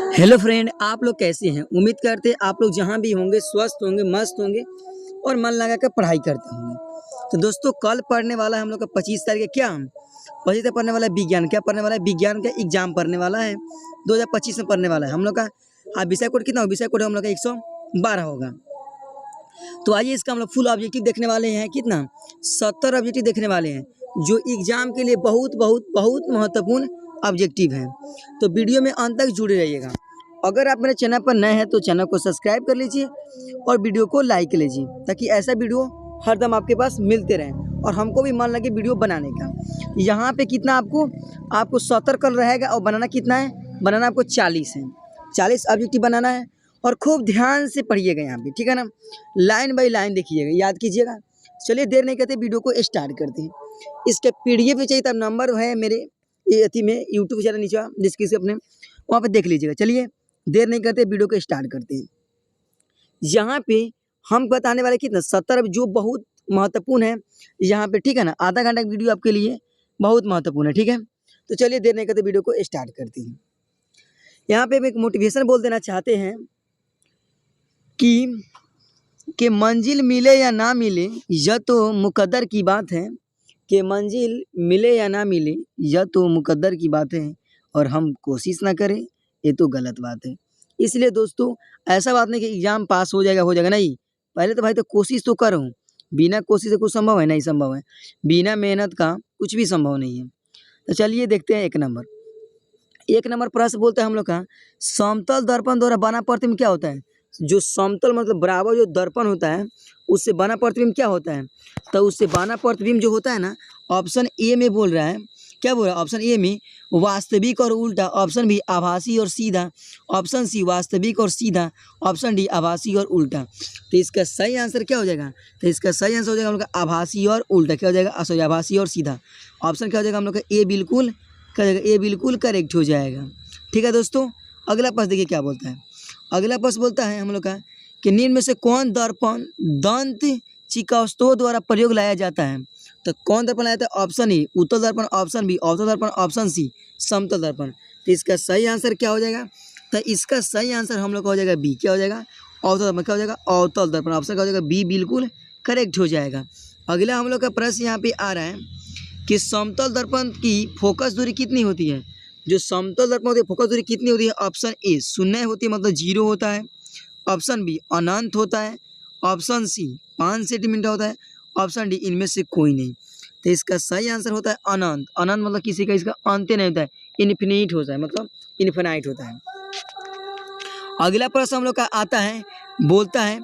Hello friend, आप लोग कैसे हैं? उम्मीद करते हैं आप लोग जहाँ भी होंगे स्वस्थ होंगे, मस्त होंगे और मन लगा कर पढ़ाई करते होंगे। तो दोस्तों, कल पढ़ने वाला है हम लोग का 25 तारीख है। क्या 25 तारीख पढ़ने वाला है विज्ञान। क्या पढ़ने वाला है? विज्ञान का एग्जाम पढ़ने वाला है, 2025 में पढ़ने वाला है हम लोग का। विषय कोड कितना होगा? विषय कोड हम लोग का 112 होगा। तो आइए इसका हम लोग फुल ऑब्जेक्टिव देखने वाले हैं। कितना? 70 ऑब्जेक्टिव देखने वाले हैं, जो एग्जाम के लिए बहुत बहुत बहुत महत्वपूर्ण ऑब्जेक्टिव हैं। तो वीडियो में अंत तक जुड़े रहिएगा। अगर आप मेरे चैनल पर नए हैं तो चैनल को सब्सक्राइब कर लीजिए और वीडियो को लाइक कर लीजिए, ताकि ऐसा वीडियो हरदम आपके पास मिलते रहें और हमको भी मन लगे वीडियो बनाने का। यहाँ पे कितना आपको 70 कल रहेगा और बनाना कितना है? बनाना आपको 40 है। 40 ऑब्जेक्टिव बनाना है और खूब ध्यान से पढ़िएगा यहाँ पे, ठीक है ना? लाइन बाई लाइन देखिएगा, याद कीजिएगा। चलिए देर नहीं करते, वीडियो को स्टार्ट करते हैं। इसके पीडीएफ भी चाहिए तब नंबर है मेरे अथी में, यूट्यूब चैनल नीचे डिस्क्रिप्शन अपने वहाँ पे देख लीजिएगा। चलिए देर नहीं करते, वीडियो को स्टार्ट करते हैं। यहाँ पे हम बताने वाले कितना 70 जो बहुत महत्वपूर्ण है यहाँ पे, ठीक है ना? आधा घंटा की वीडियो आपके लिए बहुत महत्वपूर्ण है, ठीक है? तो चलिए देर नहीं करते, वीडियो को स्टार्ट करते हैं। यहाँ पे हम एक मोटिवेशन बोल देना चाहते हैं कि मंजिल मिले या ना मिले यह तो मुकद्दर की बात है। कि मंजिल मिले या ना मिले यह तो मुकद्दर की बात है, और हम कोशिश ना करें ये तो गलत बात है। इसलिए दोस्तों, ऐसा बात नहीं कि एग्ज़ाम पास हो जाएगा नहीं। पहले तो भाई तो कोशिश तो करो। बिना कोशिश से कुछ संभव है? नहीं संभव है। बिना मेहनत का कुछ भी संभव नहीं है। तो चलिए देखते हैं एक नंबर प्रश्न बोलते हैं हम लोग का, समतल दर्पण द्वारा बना प्रतिबिंब क्या होता है? जो समतल मतलब बराबर जो दर्पण होता है, उससे बना प्रतिबिंब क्या होता है? तो उससे बना प्रतिबिंब जो होता है ना, ऑप्शन ए में बोल रहा है। क्या बोल रहा है? ऑप्शन ए में वास्तविक और उल्टा, ऑप्शन बी आभासी और सीधा, ऑप्शन सी वास्तविक और सीधा, ऑप्शन डी आभासी और उल्टा। तो इसका सही आंसर क्या हो जाएगा? तो इसका सही आंसर हो जाएगा हम लोग का आभासी और उल्टा। क्या हो जाएगा? सॉरी, आभासी और सीधा। ऑप्शन क्या हो जाएगा हम लोग का? ए बिल्कुल ए बिल्कुल करेक्ट हो जाएगा। ठीक है दोस्तों, अगला प्रश्न देखिए क्या बोलता है। अगला प्रश्न बोलता है हम लोग का कि निम्न में से कौन दर्पण दंत चिकित्सकों द्वारा प्रयोग लाया जाता है? तो कौन दर्पण लाया जाता है? ऑप्शन ए उत्तल दर्पण, ऑप्शन बी अवतल दर्पण, ऑप्शन सी समतल दर्पण। तो इसका सही आंसर क्या हो जाएगा? तो इसका सही आंसर हम लोग का हो जाएगा बी। क्या हो जाएगा? अवतल दर्पण। क्या हो जाएगा? अवतल दर्पण। ऑप्शन क्या हो जाएगा? बी बिल्कुल करेक्ट हो जाएगा। अगला हम लोग का प्रश्न यहाँ पे आ रहा है कि समतल दर्पण की फोकस दूरी कितनी होती है? जो समतल दर्पण होती है फोकस दूरी कितनी होती है? ऑप्शन ए 0 होती है, मतलब 0 होता है। ऑप्शन बी अनंत होता है। ऑप्शन सी 5 सेंटीमीटर होता है। ऑप्शन डी इनमें से कोई नहीं। तो इसका सही आंसर होता है अनंत। अनंत मतलब किसी का इसका अंत नहीं होता है, इन्फिनिट होता है, मतलब इन्फिनाइट होता है। अगला प्रश्न हम लोग का आता है, बोलता है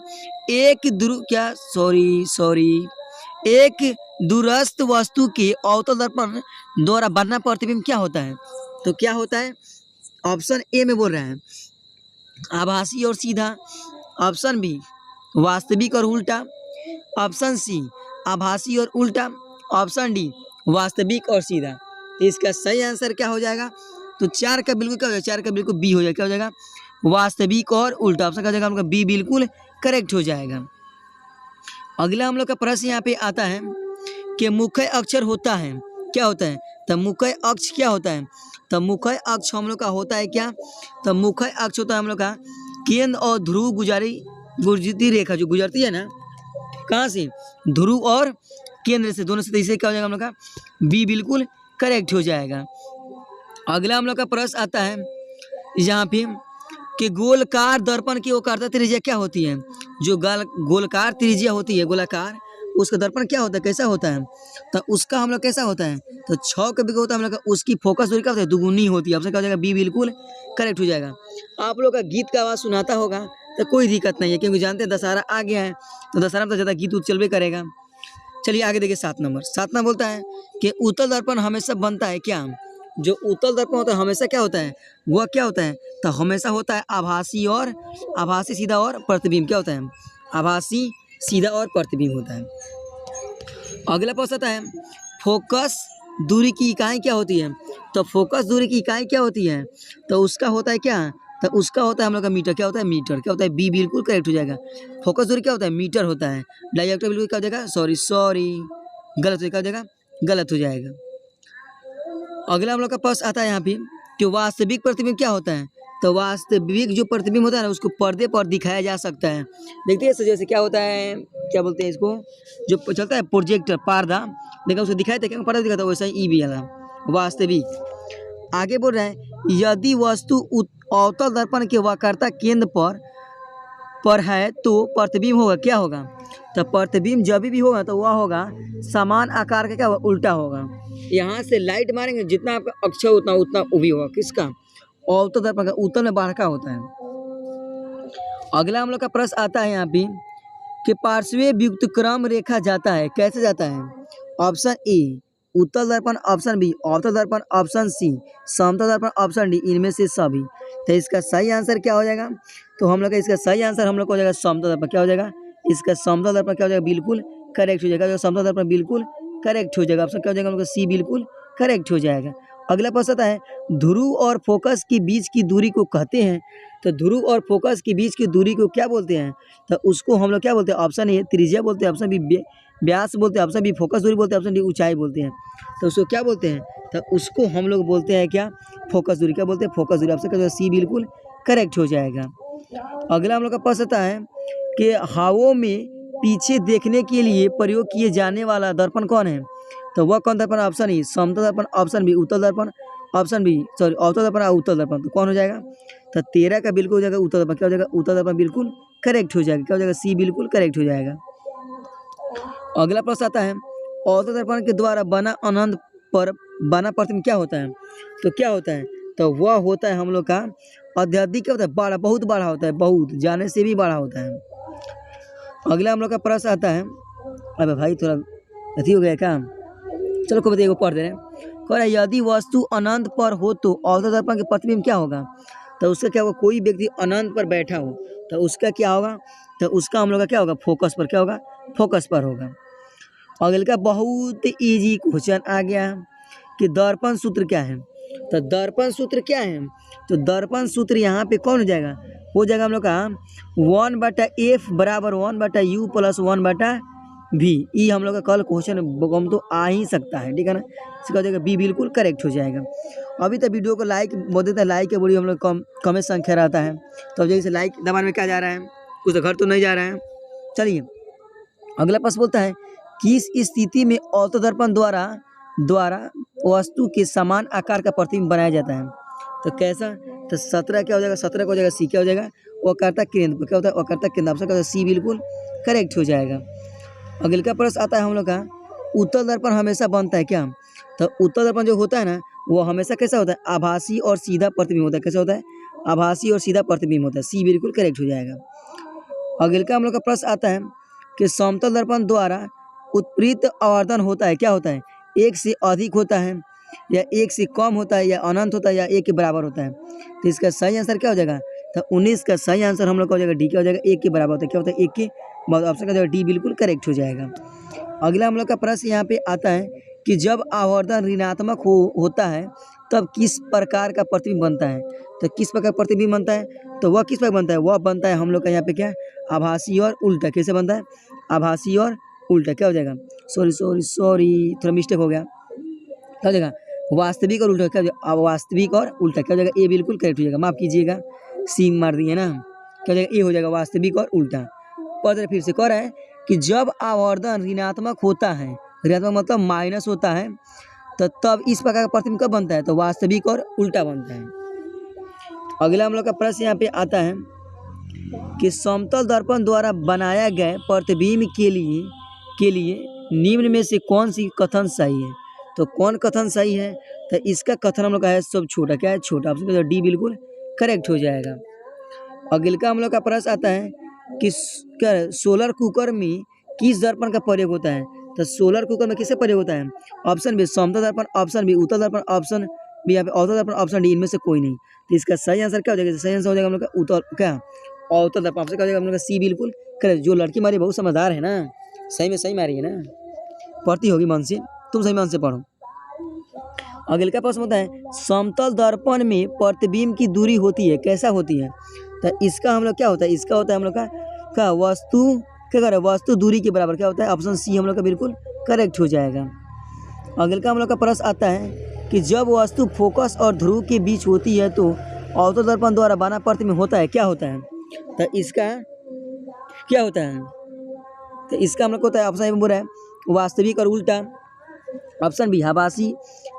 एक दूरस्थ वस्तु के अवतल दर्पण द्वारा बना प्रतिबिंब क्या होता है? तो क्या होता है? ऑप्शन ए में बोल रहे हैं आभासी और सीधा, ऑप्शन बी वास्तविक और उल्टा, ऑप्शन सी आभासी और उल्टा, ऑप्शन डी वास्तविक और सीधा। तो इसका सही आंसर क्या हो जाएगा? तो 4 का बिल्कुल क्या हो जाएगा? 4 का बिल्कुल बी हो जाएगा। क्या हो जाएगा? वास्तविक और उल्टा। ऑप्शन क्या हो जाएगा? हम लोग का बी बिल्कुल करेक्ट हो जाएगा। अगला हम लोग का प्रश्न यहाँ पे आता है कि मुख्य अक्षर होता है, क्या होता है? तो मुख्य अक्ष क्या होता है? तो मुख्य अक्ष हम लोग का होता है क्या? तो मुख्य अक्ष होता है हम लोग का केंद्र और ध्रुव गुजरती रेखा, जो गुजरती है ना, कहाँ से? ध्रुव और केंद्र से, दोनों से। तो इसे क्या हो जाएगा हम लोग का? बी बिल्कुल करेक्ट हो जाएगा। अगला हम लोग का प्रश्न आता है यहाँ पे कि गोलकार दर्पण की वक्रता त्रिज्या क्या होती है? जो गोलकार त्रिज्या होती है, गोलाकार, उसका दर्पण क्या होता है? कैसा होता है? तो उसका हम लोग कैसा होता है? तो 6 का बिग होता है हम लोग का। उसकी फोकस दूरी क्या होती है? दुगुनी होती है। ऑप्शन क्या हो जाएगा? बी बिल्कुल करेक्ट हो जाएगा। आप लोग का गीत का आवाज़ सुनाता होगा तो कोई दिक्कत नहीं है, क्योंकि जानते हैं दशहरा आ गया है, तो दशहरा में तो ज़्यादा गीत उत चलबे करेगा। चलिए आगे देखिए 7 नंबर बोलता है कि उत्तल दर्पण हमेशा बनता है क्या? जो उत्तल दर्पण होता है हमेशा क्या होता है? वह क्या होता है? तो हमेशा होता है आभासी सीधा और प्रतिबिंब। क्या होता है? आभासी सीधा और प्रतिबिंब होता है। अगला प्रश्न आता है फोकस दूरी की इकाई क्या होती है? तो फोकस दूरी की इकाई क्या होती है? तो उसका होता है क्या? तो उसका होता है हम लोग का मीटर। क्या होता है? मीटर। क्या होता है? बी बिल्कुल करेक्ट हो जाएगा। फोकस दूरी क्या होता है? मीटर होता है। डायरेक्टर बिल्कुल क्या हो जाएगा? सॉरी गलत हो जाएगा। गलत हो जाएगा। अगला हम लोग का प्रश्न आता है यहाँ पे कि वास्तविक प्रतिबिंब क्या होता है? तो वास्तविक जो प्रतिबिंब होता है ना उसको पर्दे पर दिखाया जा सकता है। देखते हैं जैसे क्या होता है, क्या बोलते हैं इसको, जो चलता है प्रोजेक्टर पर्दा, देखा उसको दिखाई था क्या पर्दा दिखाता है, वैसा ही ई भी वाला वास्तविक। आगे बोल रहे हैं यदि वस्तु अवतल दर्पण के वक्रता केंद्र पर है तो प्रतिबिंब होगा क्या होगा, तो प्रतिबिंब जब भी होगा तो वह होगा समान आकार का, क्या होगा, उल्टा होगा। यहाँ से लाइट मारेंगे जितना आपका अक्षर उतना उतना वो भी होगा, किसका, अवतल दर्पण का, उत्तल में बाहर का होता है। अगला हम लोग का प्रश्न आता है यहाँ पे कि पार्श्वीय व्युत्क्रम रेखा जाता है, कैसे जाता है। ऑप्शन ए उत्तल दर्पण, ऑप्शन बी अवतल दर्पण, ऑप्शन सी समतल दर्पण, ऑप्शन डी इनमें से सभी। तो इसका सही आंसर क्या हो जाएगा, तो हम लोग का इसका सही आंसर हम लोग को हो जाएगा समतल दर्पण। क्या हो जाएगा, इसका समतल दर्पण क्या हो जाएगा, बिल्कुल करेक्ट हो जाएगा। समतल दर्पण बिल्कुल करेक्ट हो जाएगा। ऑप्शन क्या हो जाएगा हम लोग का सी बिल्कुल करेक्ट हो जाएगा। अगला प्रश्न आता है ध्रुव और फोकस के बीच की दूरी को कहते हैं, तो ध्रुव और फोकस के बीच की दूरी को क्या बोलते हैं, तो उसको हम लोग क्या बोलते हैं। ऑप्शन ए त्रिज्या बोलते हैं, ऑप्शन बी व्यास बोलते हैं, ऑप्शन बी फोकस दूरी बोलते हैं, ऑप्शन डी ऊंचाई बोलते हैं। तो उसको क्या बोलते हैं, तो उसको हम लोग बोलते हैं क्या, फोकस दूरी। क्या बोलते हैं, फोकस दूरी। ऑप्शन क्या सी बिल्कुल करेक्ट हो जाएगा। अगला हम लोग का प्रश्न आता है कि हवाओं में पीछे देखने के लिए प्रयोग किए जाने वाला दर्पण कौन है, तो वह कौन दर्पण। ऑप्शन ए समतल दर्पण, ऑप्शन बी उत्तल दर्पण, ऑप्शन बी अवतल दर्पण और उत्तल दर्पण। तो कौन हो जाएगा, तो 13 का बिल्कुल हो जाएगा उत्तल दर्पण। क्या हो जाएगा, उत्तल दर्पण बिल्कुल करेक्ट हो जाएगा। क्या हो जाएगा, सी बिल्कुल करेक्ट हो जाएगा। अगला प्रश्न आता है अवतल दर्पण के द्वारा बना अनंत पर बना प्रतिबिंब क्या होता है, तो क्या होता है, तो वह होता है हम लोग का अत्यधिक, क्या होता है, बड़ा, बहुत बड़ा होता है, बहुत जाने से भी बड़ा होता है। अगला हम लोग का प्रश्न आता है, अबे भाई थोड़ा अथी हो गया क्या, चलो को बताइए, पढ़ दे रहे हैं। कह रहा है यदि वस्तु अनंत पर हो तो अवतल दर्पण के प्रतिबिंब क्या होगा, तो उसका क्या होगा, कोई व्यक्ति अनंत पर बैठा हो तो उसका क्या होगा, तो उसका हम लोग का क्या होगा, फोकस पर, क्या होगा, फोकस पर होगा। अगले का बहुत इजी क्वेश्चन आ गया कि दर्पण सूत्र क्या है, तो दर्पण सूत्र क्या है, तो दर्पण सूत्र यहाँ पे कौन हो जाएगा, हो जाएगा हम लोग का 1/f बराबर 1/u प्लस 1/v। ई हम लोग का कल क्वेश्चन हम तो आ ही सकता है, ठीक है ना। इसका हो जाएगा बी बिल्कुल करेक्ट हो जाएगा। अभी तक वीडियो को लाइक बोल देते हैं, लाइक के बड़ी हम लोग कम संख्या रहता है, तो अब जैसे लाइक दबाने में क्या जा रहा है, कुछ तो घर तो नहीं जा रहा है। चलिए अगला प्रश्न बोलता है किस स्थिति में अवतल दर्पण द्वारा वस्तु के समान आकार का प्रतिबिंब बनाया जाता है, तो कैसा, तो 17 क्या हो जाएगा, 17 का हो जाएगा सी, क्या हो जाएगा, वक्रता केंद्र पर। क्या होता है, वक्रता केंद्र। ऑप्शन क्या होता है, सी बिल्कुल करेक्ट हो जाएगा। अगले का प्रश्न आता है हम लोग का उत्तल दर्पण हमेशा बनता है क्या, तो उत्तल दर्पण जो होता है ना वो हमेशा कैसा होता है, आभासी और सीधा प्रतिबिंब होता है। कैसा होता है, आभासी और सीधा प्रतिबिंब होता है। सी बिल्कुल करेक्ट हो जाएगा। अगले का हम लोग का प्रश्न आता है कि समतल दर्पण द्वारा उत्प्रेरित आवर्धन होता है, क्या होता है, एक से अधिक होता है या एक से कम होता है या अनंत होता है या एक के बराबर होता है। तो इसका सही आंसर क्या हो जाएगा, तो 19 का सही आंसर हम लोग का हो जाएगा डी, क्या हो जाएगा, एक के बराबर होता है। क्या होता है, एक के बराबर। ऑप्शन का हो जाएगा डी बिल्कुल करेक्ट हो जाएगा। अगला हम लोग का प्रश्न यहाँ पे आता है कि जब आवर्धन ऋणात्मक होता है तब किस प्रकार का प्रतिबिंब बनता है, तो किस प्रकार प्रतिबिंब बनता है, तो वह किस प्रकार बनता है, वह बनता है हम लोग का यहाँ पे क्या, आभासी और उल्टा। कैसे बनता है, आभासी और उल्टा। क्या हो जाएगा, सॉरी थोड़ा मिस्टेक हो गया, क्या हो जाएगा, वास्तविक और उल्टा। क्या हो जाएगा, वास्तविक और उल्टा। क्या हो जाएगा, ए बिल्कुल करेक्ट हो जाएगा। माफ़ कीजिएगा सी मार दिए ना, क्या हो जाएगा, ए हो जाएगा, वास्तविक और उल्टा। पर फिर से कह रहा है कि जब आवर्धन ऋणात्मक होता है, ऋणात्मक मतलब माइनस होता है, तो तब इस प्रकार का प्रतिबिंब कब बनता है, तो वास्तविक और उल्टा बनता है। अगला हम लोग का प्रश्न यहाँ पे आता है कि समतल दर्पण द्वारा बनाया गया प्रतिबिंब के लिए निम्न में से कौन सी कथन सही है, तो कौन कथन सही है, तो इसका कथन हम लोग का है सब छोटा। क्या है, छोटा। ऑप्शन डी बिल्कुल करेक्ट हो जाएगा। अगले का हम लोग का प्रश्न आता है कि सोलर कुकर में किस दर्पण का प्रयोग होता है, तो सोलर कुकर में किसका प्रयोग होता है। ऑप्शन बी समतल दर्पण, ऑप्शन बी उत्तल दर्पण, ऑप्शन बी यहाँ पे अवतल दर्पण, ऑप्शन डी इनमें से कोई नहीं। तो इसका सही आंसर क्या हो जाएगा, सही आंसर हो जाएगा हम लोग का उत्तल, क्या अवतल दर्पण। ऑप्शन क्या हो जाएगा हम लोग का सी बिल्कुल करेक्ट। जो लड़की हमारी बहुत समझदार है ना, सही में सही मारी है ना, पढ़ती होगी मन से, तुम सही मन से पढ़ो। अगले का प्रश्न होता है समतल दर्पण में प्रतिबिंब की दूरी होती है, कैसा होती है, तो इसका हम लोग क्या होता है, इसका होता है हम लोग का वस्तु, क्या कर रहा है, वस्तु दूरी के बराबर। क्या होता है, ऑप्शन सी हम लोग का बिल्कुल करेक्ट हो जाएगा। अगले का हम लोग का प्रश्न आता है कि जब वस्तु फोकस और ध्रुव के बीच होती है तो अवतल दर्पण द्वारा बना प्रतिबिंब होता है, क्या होता है? तो इसका क्या होता है? तो इसका हम लोग को होता है, ऑप्शन ए में बोल रहा है वास्तविक और उल्टा, ऑप्शन बी आभासी,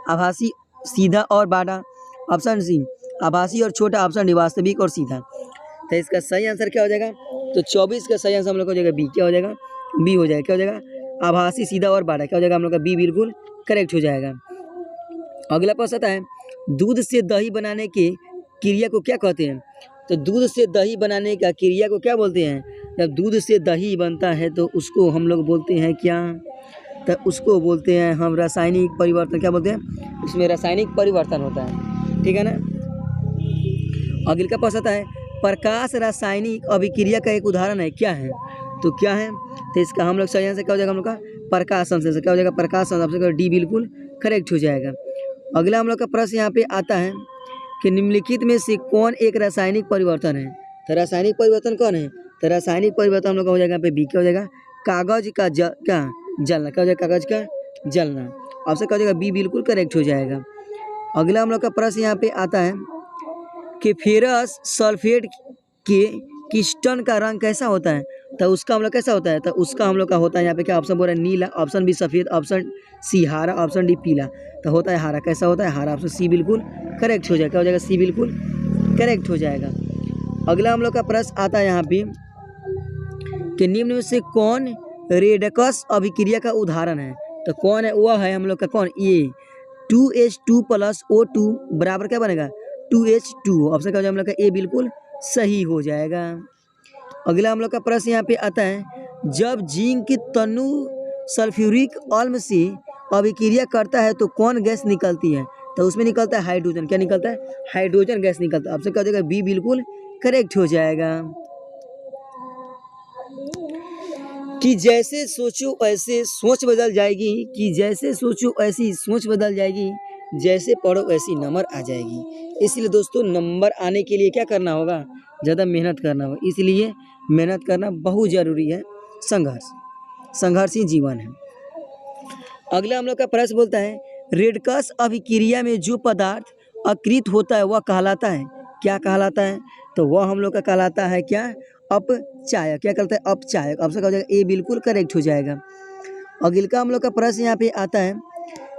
आभासी सीधा और बाड़ा, ऑप्शन सी आभासी और छोटा, ऑप्शन डी वास्तविक और सीधा। तो इसका सही आंसर क्या हो जाएगा? तो 24 का सही आंसर हम लोग को हो जाएगा बी। क्या हो जाएगा? बी हो जाएगा। क्या हो जाएगा? आभासी सीधा और बाड़ा। क्या हो जाएगा हम लोग का? बी बिल्कुल करेक्ट हो जाएगा। अगला प्रश्न आता है दूध से दही बनाने की क्रिया को क्या कहते हैं? तो दूध से दही बनाने का क्रिया को क्या बोलते हैं? जब दूध से दही बनता है तो उसको हम लोग बोलते हैं क्या? तो उसको बोलते हैं हम रासायनिक परिवर्तन। क्या बोलते हैं? उसमें रासायनिक परिवर्तन होता है, ठीक है ना। अगले का प्रश्न आता है प्रकाश रासायनिक अभिक्रिया का एक उदाहरण है, क्या है? तो क्या है? तो इसका हम लोग सही आंसर क्या हो जाएगा हम लोग का? प्रकाश संश्लेषण। क्या हो जाएगा? प्रकाश संश्लेषण। डी बिल्कुल करेक्ट हो जाएगा। अगला हम लोग का प्रश्न यहाँ पे आता है कि निम्नलिखित में से कौन एक रासायनिक परिवर्तन है? तो रासायनिक परिवर्तन कौन है? तो रासायनिक परिवर्तन हम लोग का हो जाएगा यहाँ पे बी। क्या हो जाएगा? कागज का क्या जलना। क्या हो जाएगा? कागज का जलना। ऑप्शन क्या हो जाएगा? बी बिल्कुल करेक्ट हो जाएगा। अगला हम लोग का प्रश्न यहाँ पे आता है कि फेरस सल्फेट के क्रिस्टल का रंग कैसा होता है? तो उसका हम लोग कैसा होता है? तो उसका हम लोग का होता है यहाँ पे क्या ऑप्शन बोल रहा है? नीला, ऑप्शन बी सफ़ेद, ऑप्शन सी हरा, ऑप्शन डी पीला। तो होता है हरा। कैसा होता है? हरा। ऑप्शन सी बिल्कुल करेक्ट हो जाएगा। क्या हो जाएगा? सी बिल्कुल करेक्ट हो जाएगा। अगला हम लोग का प्रश्न आता है यहाँ पे कि निम्न में से कौन रेडक्स अभिक्रिया का उदाहरण है? तो कौन है? वह है हम लोग का कौन? ये 2H2 + O2 बराबर क्या बनेगा? 2H2। ऑप्शन क्या हो जाएगा हम लोग का? ए बिल्कुल सही हो जाएगा। अगला हम लोग का प्रश्न यहाँ पे आता है जब जिंक तनु सल्फ्यूरिक अम्ल से अभिक्रिया करता है तो कौन गैस निकलती है? तो उसमें निकलता है हाइड्रोजन। क्या निकलता है? हाइड्रोजन गैस निकलता है। ऑप्शन क्या हो जाएगा? बी बिल्कुल करेक्ट हो जाएगा। कि जैसे सोचो ऐसे सोच बदल जाएगी, कि जैसे सोचो ऐसी सोच बदल जाएगी, जैसे पढ़ो वैसी नंबर आ जाएगी। इसलिए दोस्तों नंबर आने के लिए क्या करना होगा? ज़्यादा मेहनत करना होगा। इसलिए मेहनत करना बहुत ज़रूरी है। संघर्षी जीवन है। अगला हम लोग का प्रश्न बोलता है रेडक्स अभिक्रिया में जो पदार्थ अकृत होता है वह कहलाता है, क्या कहलाता है? तो वह हम लोग का कहलाता है क्या? अपचायक। क्या कहलाता है? अपचायक। ऑप्शन क्या हो जाएगा? ए बिल्कुल करेक्ट हो जाएगा। अगले का हम लोग का प्रश्न यहाँ पे आता है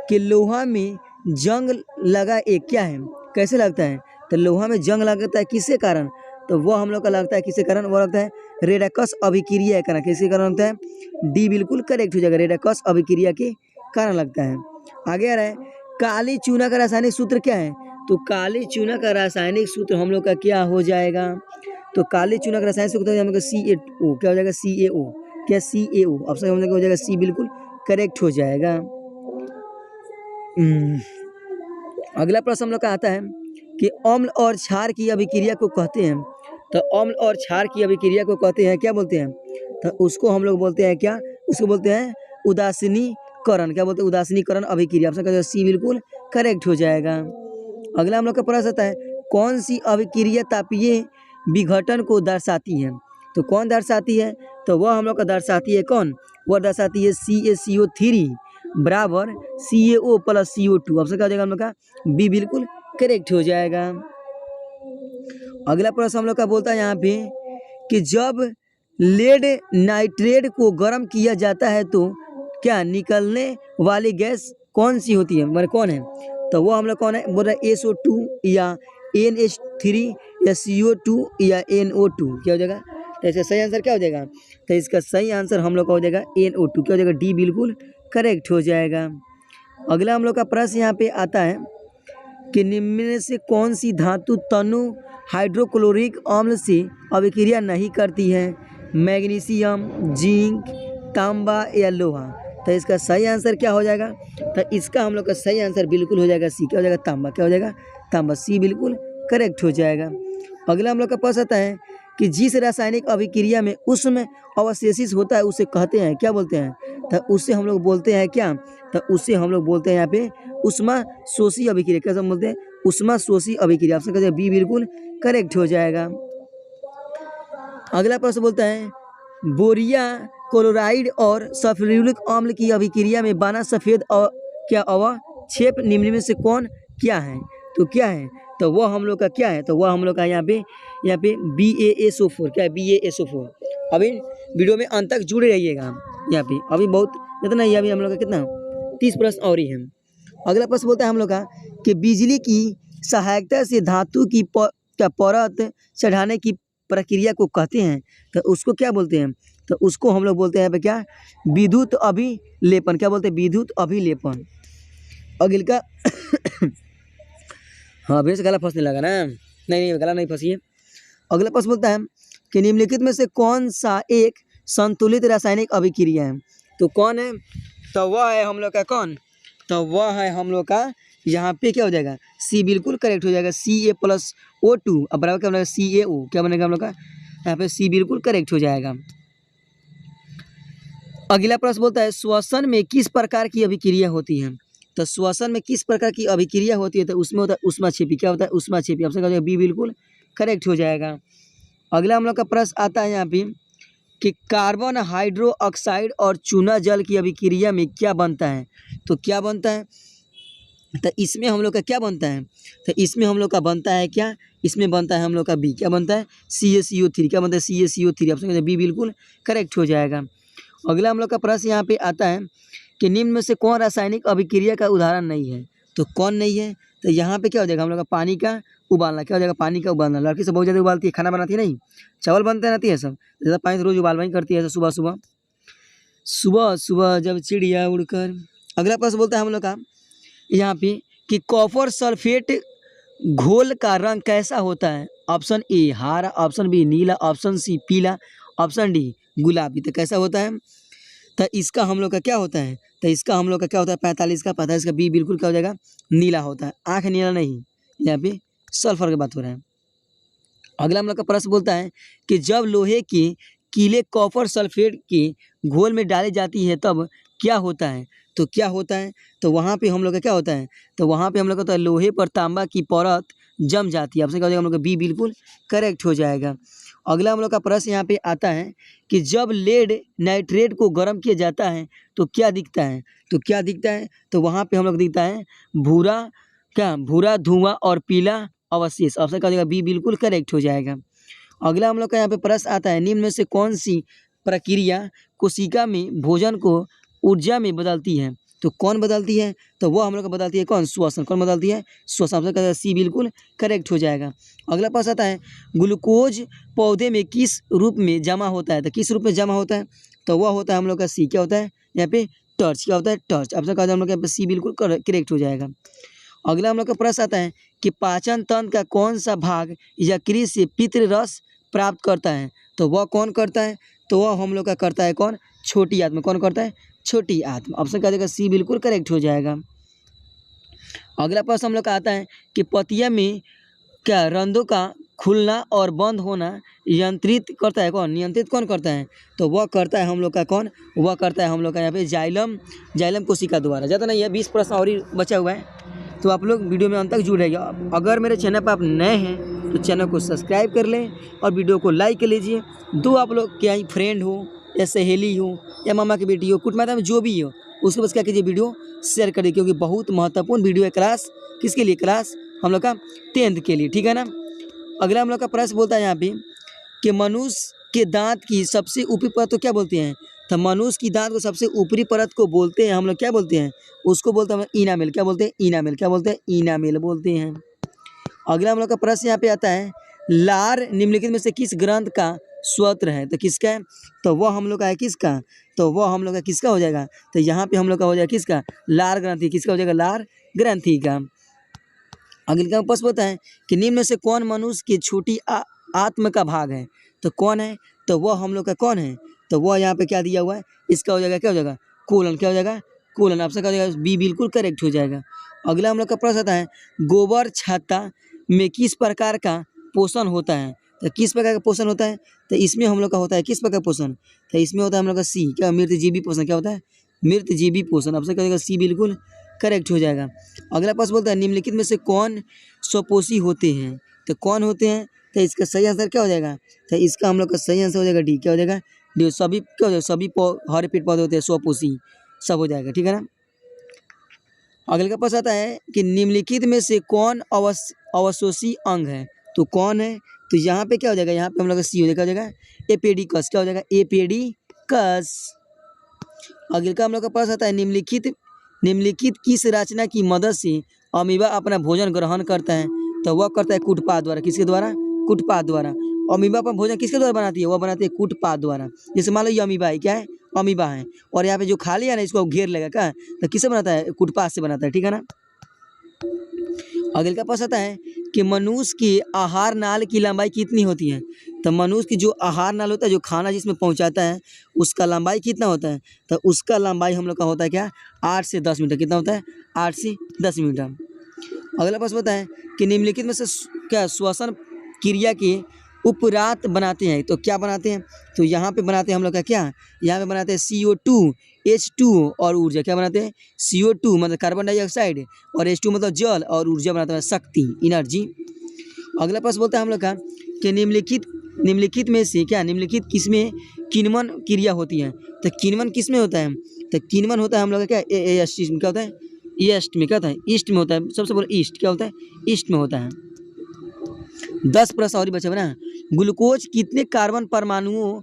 कि लोहा में जंग लगा एक क्या है? कैसे लगता है? तो लोहा में जंग लगता है किसके कारण? तो वह हम लोग का लगता है किसके कारण? वो लगता है रेडक्स अभिक्रिया के कारण। किसके कारण लगता है? डी बिल्कुल करेक्ट हो जाएगा। रेडक्स अभिक्रिया के कारण लगता है। आगे आ रहा है काली चूना का रासायनिक सूत्र क्या है? तो काली चूना का रासायनिक सूत्र हम लोग का क्या हो जाएगा? तो काली चूना का रासायनिक सूत्र हम लोग का CaO। क्या हो जाएगा? CaO। क्या? CaO। ऑप्शन हम लोग का हो जाएगा सी बिल्कुल करेक्ट हो जाएगा। अगला प्रश्न हम लोग का आता है कि अम्ल और क्षार की अभिक्रिया को कहते हैं। तो अम्ल और क्षार की अभिक्रिया को कहते हैं क्या बोलते हैं? तो उसको हम लोग बोलते हैं क्या? उसको बोलते हैं उदासीनीकरण। क्या बोलते हैं? उदासीनीकरण अभिक्रिया। ऑप्शन का सी बिल्कुल करेक्ट हो जाएगा। अगला हम लोग का प्रश्न आता है कौन सी अभिक्रिया तापीय विघटन को दर्शाती है? तो कौन दर्शाती है? तो वह हम लोग का दर्शाती है कौन? वह दर्शाती है CaCO3 बराबर CaO + CO2। ऑप्शन क्या हो जाएगा हम लोग का? बी बिल्कुल करेक्ट हो जाएगा। अगला प्रश्न हम लोग का बोलता है यहाँ पे कि जब लेड नाइट्रेट को गर्म किया जाता है तो क्या निकलने वाली गैस कौन सी होती है? मतलब कौन है? तो वो हम लोग कौन है? बोल रहा है SO2 या NH3 या CO2 या NO2। क्या हो जाएगा? तो इसका सही आंसर क्या हो जाएगा? तो इसका सही आंसर हम लोग का हो जाएगा NO2। क्या हो जाएगा? डी बिल्कुल करेक्ट हो जाएगा। अगला हम लोग का प्रश्न यहाँ पे आता है कि निम्न में से कौन सी धातु तनु हाइड्रोक्लोरिक अम्ल से अभिक्रिया नहीं करती है? मैग्नीशियम, जिंक, तांबा या लोहा। तो इसका सही आंसर क्या हो जाएगा? तो इसका हम लोग का सही आंसर बिल्कुल हो जाएगा सी। क्या हो जाएगा? तांबा। क्या हो जाएगा? तांबा। सी बिल्कुल करेक्ट हो जाएगा। अगला हम लोग का प्रश्न आता है कि जिस रासायनिक अभिक्रिया में उष्म अवशेषित होता है उसे कहते हैं क्या बोलते हैं? तो उससे हम लोग बोलते हैं क्या? तो उससे हम लोग बोलते हैं यहाँ पे ऊष्माशोषी अभिक्रिया। कैसे हम बोलते हैं? ऊष्माशोषी अभिक्रिया। ऑप्शन का बी बिल्कुल करेक्ट हो जाएगा। अगला प्रश्न बोलता है बोरिया क्लोराइड और सल्फ्यूरिक अम्ल की अभिक्रिया में बना सफेद क्या अवक्षेप निम्न में से कौन क्या है? तो क्या है? तो वह हम लोग का क्या है, तो वह हम लोग का यहाँ पे BaSO4 क्या है, BaSO4। अभी वीडियो में अंत तक जुड़े रहिएगा यहाँ पे, अभी बहुत जितना ही अभी हम लोग का कितना 30 प्रश्न और ही है। अगला प्रश्न बोलता है हम लोग का कि बिजली की सहायता से धातु की परत चढ़ाने की प्रक्रिया को कहते हैं, तो उसको क्या बोलते हैं, तो उसको हम लोग बोलते हैं यहाँ पे क्या, विद्युत अभिलेपन। क्या बोलते हैं, विद्युत अभिलेपन। अगले का हाँ भैया गला फंसने लगा ना, नहीं गला नहीं फंसी है। अगला प्रश्न बोलता है कि निम्नलिखित में से कौन सा एक संतुलित रासायनिक अभिक्रिया है, तो कौन है, तो वह है हम लोग का कौन, तो वह है हम लोग का यहाँ पे क्या हो जाएगा, सी बिल्कुल करेक्ट हो जाएगा, Ca+O2 अब बराबर क्या बनेगा, CaO क्या बनेगा हम लोग का यहाँ पे, सी बिल्कुल करेक्ट हो जाएगा। अगला प्रश्न बोलता है श्वसन में किस प्रकार की अभिक्रिया होती है, तो श्वसन में किस प्रकार की अभिक्रिया होती है, तो उसमें होता है ऊष्माक्षेपी। क्या होता है, ऊष्माक्षेपी। ऑप्शन का बी बिल्कुल करेक्ट हो जाएगा। अगला हम लोग का प्रश्न आता है यहाँ पे कि कार्बन हाइड्रोक्साइड और चूना जल की अभिक्रिया में क्या बनता है, तो क्या बनता है, तो इसमें हम लोग का क्या बनता है, तो इसमें हम लोग का बनता है क्या, इसमें बनता है हम लोग का बी, क्या बनता है, CaCO3। क्या बनता है, CaCO3। ऑप्शन का बी बिल्कुल करेक्ट हो जाएगा। अगला हम लोग का प्रश्न यहाँ पे आता है कि निम्न में से कौन रासायनिक अभिक्रिया का उदाहरण नहीं है, तो कौन नहीं है, तो यहाँ पे क्या हो जाएगा हम लोग का पानी का उबालना। क्या हो जाएगा, पानी का उबालना। लड़की सब बहुत ज़्यादा उबालती है, खाना बनाती है, नहीं चावल बनते रहती है सब, ज़्यादा पानी तो रोज़ उबालना ही करती है सुबह सुबह सुबह सुबह जब चिड़िया उड़कर। अगला प्रश्न बोलता है हम लोग का यहाँ पे कि कॉपर सल्फेट घोल का रंग कैसा होता है, ऑप्शन ए हरा, ऑप्शन बी नीला, ऑप्शन सी पीला, ऑप्शन डी गुलाबी। तो कैसा होता है, तो इसका हम लोग का क्या होता है, तो इसका हम लोग का क्या होता है, 45 का बी बिल्कुल क्या हो जाएगा, नीला होता है। आँख नीला नहीं, यहाँ पे सल्फर की बात हो रहा है। अगला हम लोग का प्रश्न बोलता है कि जब लोहे के कीले कॉपर सल्फेट के घोल में डाली जाती है तब क्या होता है, तो क्या होता है, तो वहाँ पे हम लोग का क्या होता है, तो वहाँ पे हम लोग का होता है लोहे पर तांबा की परत जम जाती है। आपसे क्या हो जाएगा हम लोग का बी बिल्कुल करेक्ट हो जाएगा। अगला हम लोग का प्रश्न यहाँ पे आता है कि जब लेड नाइट्रेट को गर्म किया जाता है तो क्या दिखता है, तो क्या दिखता है, तो वहाँ पे हम लोग दिखता है भूरा, क्या भूरा धुआं और पीला अवशेष। ऑप्शन का हो जाएगा बी बिल्कुल करेक्ट हो जाएगा। अगला हम लोग का यहाँ पे प्रश्न आता है निम्न में से कौन सी प्रक्रिया कोशिका में भोजन को ऊर्जा में बदलती है, तो कौन बदलती है, तो वो हम लोग को बदलती है कौन, श्वसन। कौन बदलती है, श्वसन। ऑप्शन का सी बिल्कुल करेक्ट हो जाएगा। अगला प्रश्न आता है ग्लूकोज पौधे में किस रूप में जमा होता है, तो किस रूप में जमा होता है, तो वह होता है हम लोग का सी, क्या होता है यहाँ पे टर्च। क्या होता है, टर्च। ऑप्शन का हम लोग यहाँ पे सी बिल्कुल करेक्ट हो जाएगा। अगला हम लोग का प्रश्न आता है कि पाचन तंत्र का कौन सा भाग यकृत से पित्त रस प्राप्त करता है, तो वह कौन करता है, तो वह हम लोग का करता है कौन, छोटी आत्मा। कौन करता है, छोटी आत्मा। ऑप्शन का देगा सी बिल्कुल करेक्ट हो जाएगा। अगला प्रश्न हम लोग का आता है कि पतिया में क्या रंध्रों का खुलना और बंद होना नियंत्रित करता है कौन, नियंत्रित कौन करता है, तो वह करता है हम लोग का कौन, वह करता है हम लोग का यहाँ पे जाइलम कोशिका द्वारा। ज़्यादा नहीं है, 20 प्रश्न और ही बचा हुआ है, तो आप लोग वीडियो में अंत तक जुड़ रहिएगा। अगर मेरे चैनल पर आप नए हैं तो चैनल को सब्सक्राइब कर लें और वीडियो को लाइक कर लीजिए। दो आप लोग क्या ही फ्रेंड हो या सहेली हो या मामा की बेटी हो, कुटुंब में जो भी हो, उसके बस क्या कीजिए, वीडियो शेयर करिए, क्योंकि बहुत महत्वपूर्ण वीडियो है। क्लास किसके लिए, क्लास हम लोग का 10th के लिए, ठीक है ना। अगला हम लोग का प्रश्न बोलता है यहाँ पे कि मनुष्य के दांत की सबसे ऊपरी परत को क्या बोलते हैं, तो मनुष्य की दांत को सबसे ऊपरी परत को बोलते हैं हम लोग क्या बोलते हैं, उसको बोलते हैं इनामेल। क्या बोलते हैं, इनामेल। क्या बोलते हैं, इनामेल बोलते हैं। अगला हम लोग का प्रश्न यहाँ पे आता है लार निम्नलिखित में से किस ग्रंथ का स्वत्र है, तो किसका है, तो वह हम लोग का है किसका, तो वह हम लोग का किसका हो जाएगा, तो यहाँ पे हम लोग का हो जाएगा किसका, लार ग्रंथि। किसका हो जाएगा, लार ग्रंथि का। अगले का प्रश्न होता है कि निम्न में से कौन मनुष्य की छोटी आत्म का भाग है, तो कौन है, तो वह हम लोग का कौन है, तो वह यहाँ पे क्या दिया हुआ है, इसका हो जाएगा क्या हो जाएगा, कोलन। क्या हो जाएगा, कोलन। आपसे क्या हो जाएगा, बी बिल्कुल करेक्ट हो जाएगा। अगला हम लोग का प्रश्न आता है गोबर छत्ता में किस प्रकार का पोषण होता है, तो किस प्रकार का पोषण होता है, तो इसमें हम लोग का होता है किस प्रकार पोषण, तो इसमें होता है हम लोग का सी, क्या मृतजीवी पोषण। क्या होता है, मृतजीवी पोषण। आपसे क्या हो जाएगा, सी बिल्कुल करेक्ट हो जाएगा। अगला प्रश्न बोलता है निम्नलिखित में से कौन स्वपोषी होते हैं, तो कौन होते हैं, तो इसका सही आंसर क्या हो जाएगा, तो इसका हम लोग का सही आंसर हो जाएगा डी। क्या हो जाएगा, डी। सभी क्या हो जाएगा, सभी हरे पेड़ पौधे होते हैं स्वपोषी, सब हो जाएगा, ठीक है ना। अगले का प्रश्न आता है कि निम्नलिखित में से कौन अवशोषी अंग है। तो कौन है, तो यहाँ पे क्या हो जाएगा, यहाँ पे हम लोग का सी हो जाएगा एपेडिकस। क्या हो जाएगा, एपेडिकस। अगले का हम लोग का प्रश्न आता है निम्नलिखित किस रचना की मदद से अमीबा अपना भोजन ग्रहण करता है। तो वह करता है कूटपाद द्वारा। किसके द्वारा, कूटपाद द्वारा। अमीबा अपना भोजन किसके द्वारा बनाती है, वह बनाती है कूटपाद द्वारा। जैसे मान लो ये अमीबा है, क्या है, अमीबा है, और यहाँ पे जो खाली है ना इसको घेर लेगा क्या, तो किससे बनाता है, कूटपाद से बनाता है, ठीक है ना। अगले का प्रश्न आता है कि मनुष्य की आहार नाल की लंबाई कितनी होती है। तो मनुष्य की जो आहार नाल होता है, जो खाना जिसमें पहुंचाता है, उसका लंबाई कितना होता है। तो उसका लंबाई हम लोग का होता है क्या, 8 से 10 मीटर। कितना होता है, 8 से 10 मीटर। अगला प्रश्न होता है कि निम्नलिखित में से क्या श्वसन क्रिया के उपरात बनाते हैं। तो क्या बनाते हैं, तो यहाँ पे बनाते हैं हम लोग का क्या, यहाँ पे बनाते हैं CO2 H2 और ऊर्जा। क्या बनाते हैं, CO2 मतलब कार्बन डाइऑक्साइड, और H2 मतलब जल, और ऊर्जा बनाते हैं शक्ति, एनर्जी। अगला प्रश्न बोलता है हम लोग का कि निम्नलिखित में से क्या, निम्नलिखित किसमें किण्वन क्रिया होती है। तो किण्वन किस में होता है, तो किण्वन होता है हम लोग का क्या, ईस्ट में। क्या होता है, ईस्ट में। क्या होता है, ईस्ट में होता है। सबसे पहले ईस्ट क्या होता है, ईस्ट में होता है। 10 प्रश्न और ही बचे ना। ग्लूकोज कितने कार्बन परमाणुओं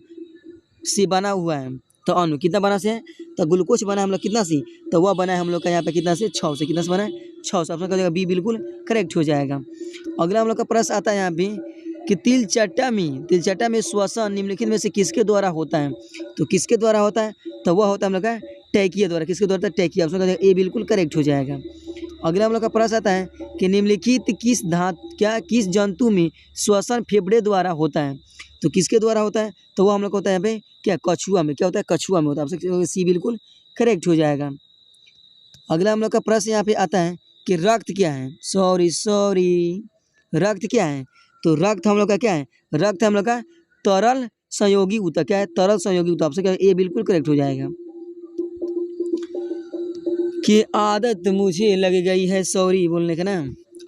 से बना हुआ है। तो अणु कितना बना से है, तो ग्लूकोज बना है हम लोग कितना से, तो वह बना है हम लोग का यहाँ पे कितना से, 6 से। कितना से बना है, 6 से। ऑप्शन का बी बिल्कुल करेक्ट हो जाएगा। अगला हम लोग का प्रश्न आता है यहाँ पे कि तिलचट्टा में श्वसन निम्नलिखित में से किसके द्वारा होता है। तो किसके द्वारा होता है, तो वह होता है हम लोग का टैकिया द्वारा। किसके द्वारा, टैकिया। ऑप्शन का ए बिल्कुल करेक्ट हो जाएगा। अगला हम लोग का प्रश्न आता है कि निम्नलिखित किस जंतु में श्वसन फेफड़े द्वारा होता है। तो किसके द्वारा होता है, तो वो हम लोग को होता है यहाँ पे क्या, कछुआ में। क्या होता है, कछुआ में होता है। आपसे सी बिल्कुल करेक्ट हो जाएगा। अगला हम लोग का प्रश्न यहाँ पे आता है कि रक्त क्या है, सॉरी रक्त क्या है। तो रक्त हम लोग का क्या है, रक्त हम लोग का तरल संयोगी ऊतक। क्या है, तरल संयोगी ऊतक। आपसे क्या, ए बिल्कुल करेक्ट हो जाएगा। कि आदत मुझे लग गई है सॉरी बोलने का ना।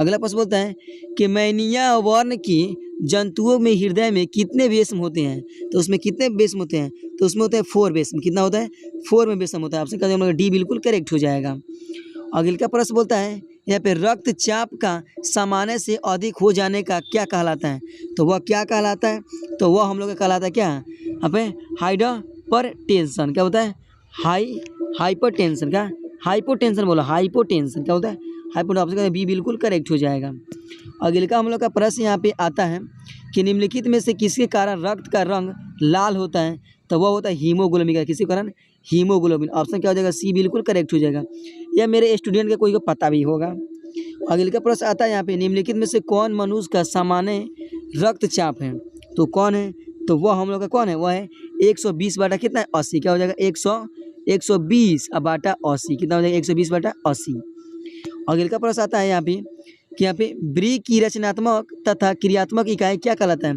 अगला प्रश्न बोलता है कि मैनिया वर्ण की जंतुओं में हृदय में कितने बेसम होते हैं। तो उसमें कितने बेसम होते हैं, तो उसमें होता है 4 बेसम। कितना होता है, 4 में बेसम होता है। आपसे कहते हैं डी बिल्कुल करेक्ट हो जाएगा। अगले का प्रश्न बोलता है यहाँ पे रक्तचाप का सामान्य से अधिक हो जाने का क्या कहलाता है। तो वह क्या कहलाता है, तो वह हम लोग का कहलाता है क्या, यहाँ पे हाइपरटेंशन। क्या होता है, हाइपरटेंशन। क्या, हाइपोटेंशन बोला, हाइपोटेंशन। क्या होता है, हाइपोटेंशन। आपसे बी बिल्कुल करेक्ट हो जाएगा। अगले का हम लोग का प्रश्न यहाँ पे आता है कि निम्नलिखित में से किसके कारण रक्त का रंग लाल होता है। तो वह होता है हीमोग्लोबिन का। किसी कारण, हीमोग्लोबिन। ऑप्शन क्या हो जाएगा, सी बिल्कुल करेक्ट हो जाएगा। यह मेरे स्टूडेंट के कोई को पता भी होगा। अगले का प्रश्न आता है यहाँ पे निम्नलिखित में से कौन मनुष्य का सामान्य रक्तचाप है। तो कौन है, तो वह हम लोग का कौन है, वह है 120 बटा कितना है, 80। क्या हो जाएगा, 120 बटा 80। कितना हो जाएगा, 120 बटा 80। अगले का प्रश्न आता है यहाँ पे कि यहाँ पे ब्री की रचनात्मक तथा क्रियात्मक इकाई क्या कहलाता है।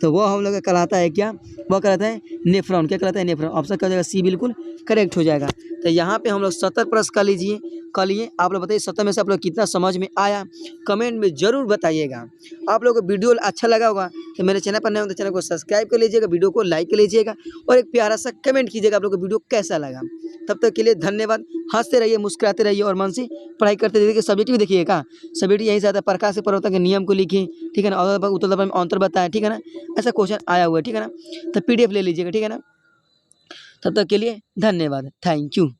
तो वह हम लोग का कहलाता है क्या, वह कहलाता है नेफ्रॉन। क्या कहलाता है, नेफ्रॉन। ऑप्शन क्या हो जाएगा, सी बिल्कुल करेक्ट हो जाएगा। तो यहाँ पे हम लोग 70 प्रश्न कर लीजिए, कर लिए। आप लोग बताइए 70 में से आप लोग कितना समझ में आया, कमेंट में जरूर बताइएगा। आप लोग को वीडियो अच्छा लगा होगा तो मेरे चैनल पर नए हो तो चैनल को सब्सक्राइब कर लीजिएगा, वीडियो को लाइक कर लीजिएगा, और एक प्यारा सा कमेंट कीजिएगा आप लोग को वीडियो कैसा लगा। तब तक के लिए धन्यवाद। हंसते रहिए, मुस्कुराते रहिए, और मन से पढ़ाई करते रहिए। सब्जेक्ट भी देखिएगा, सब्जेक्ट यहीं से आता है, प्रकाश से प्रवर्तक के नियम को लिखिए, ठीक है ना, और उत्तर में अंतर बताएं, ठीक है ना, ऐसा क्वेश्चन आया हुआ है, ठीक है ना। तो PDF ले लीजिएगा, ठीक है ना। तब तक के लिए धन्यवाद, थैंक यू।